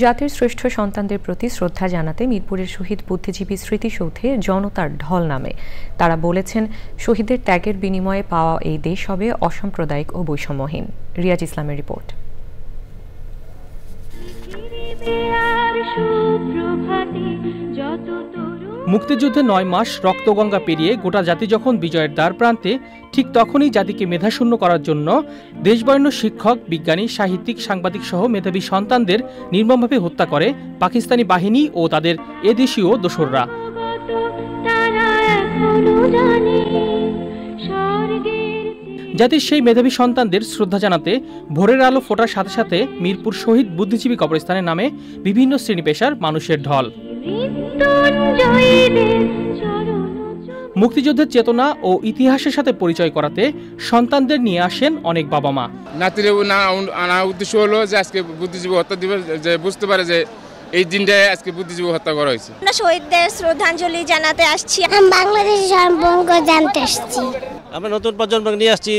জাতির শ্রেষ্ঠ সন্তানদের প্রতি শ্রদ্ধা জানাতে মিরপুরের শহীদ বুদ্ধিজীবী স্মৃতিসৌধে জনতার ঢল নামে। তারা বলেছেন, শহীদদের ত্যাগের বিনিময়ে পাওয়া এই দেশ হবে অসাম্প্রদায়িক ও বৈষম্যহীন। রিয়াজ ইসলামের রিপোর্ট। মুক্তিযুদ্ধে ৯ মাস রক্তগঙ্গা পেরিয়ে গোটা জাতি যখন বিজয়ের দ্বার প্রান্তে, ঠিক তখনই জাতিকে মেধাশূন্য করার জন্য দেশবরেণ্য শিক্ষক, বিজ্ঞানী, সাহিত্যিক, সাংবাদিক সহ মেধাবী সন্তানদের নির্মমভাবে হত্যা করে পাকিস্তানি বাহিনী ও তাদের এদেশীয় দোসররা। জাতির সেই মেধাবী সন্তানদের শ্রদ্ধা জানাতে ভোরের আলো ফোটার সাথে সাথে মিরপুর শহীদ বুদ্ধিজীবী কবরস্থানের নামে বিভিন্ন শ্রেণী পেশার মানুষের ঢল। মুক্তিযুদ্ধের চেতনা ও ইতিহাসের সাথে পরিচয় করাতে সন্তানদের নিয়ে আসেন অনেক বাবা মা। নাতির আনা উদ্দেশ্য হলো যে আজকে বুদ্ধিজীবী হত্যা দিবস, যে বুঝতে পারে যে এই দিনটায় আজকে বুদ্ধিজীবী হত্যা করা হয়েছে। শহীদদের শ্রদ্ধাঞ্জলি জানাতে আসছি। বাংলাদেশ সম্পর্ক জানতে আসছি। আমরা নতুন প্রজন্ম নিয়ে আসছি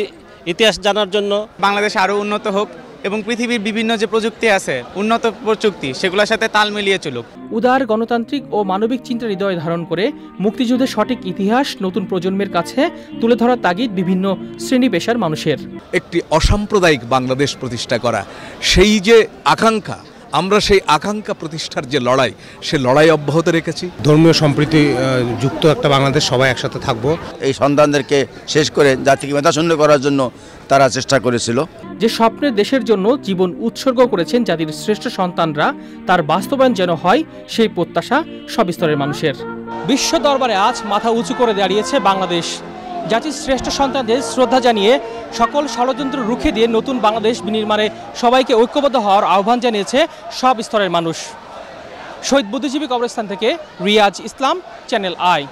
ইতিহাস জানার জন্য। বাংলাদেশ আরো উন্নত হোক এবং পৃথিবীর বিভিন্ন যে প্রযুক্তি আছে, উন্নত প্রযুক্তি, সেগুলোর সাথে তাল মিলিয়ে চলুক। উদার, গণতান্ত্রিক ও মানবিক চিন্তার হৃদয় ধারণ করে মুক্তিযুদ্ধের সঠিক ইতিহাস নতুন প্রজন্মের কাছে তুলে ধরার তাগিদ বিভিন্ন শ্রেণী পেশার মানুষের। একটি অসাম্প্রদায়িক বাংলাদেশ প্রতিষ্ঠা করা, সেই যে আকাঙ্ক্ষা, আমরা সেই আকাঙ্ক্ষা প্রতিষ্ঠার যে লড়াই, সে লড়াই অব্যাহত রেখেছি। ধর্মীয় সম্প্রীতি যুক্ত একটা বাংলাদেশ, সবাই একসাথে থাকবো। এই সন্তানদেরকে শেষ করে জাতিকে মেধাশূন্য করার জন্য তারা চেষ্টা করেছিল। যে স্বপ্নের দেশের জন্য জীবন উৎসর্গ করেছেন জাতির শ্রেষ্ঠ সন্তানরা, তার বাস্তবায়ন যেন হয় সেই প্রত্যাশা সব স্তরের মানুষের। বিশ্ব দরবারে আজ মাথা উঁচু করে দাঁড়িয়েছে বাংলাদেশ। জাতির শ্রেষ্ঠ সন্তানদের শ্রদ্ধা জানিয়ে সকল ষড়যন্ত্র রুখে দিয়ে নতুন বাংলাদেশ বিনির্মাণে সবাইকে ঐক্যবদ্ধ হওয়ার আহ্বান জানিয়েছে সব স্তরের মানুষ। শহীদ বুদ্ধিজীবী কবরস্থান থেকে রিয়াজ ইসলাম, চ্যানেল আই।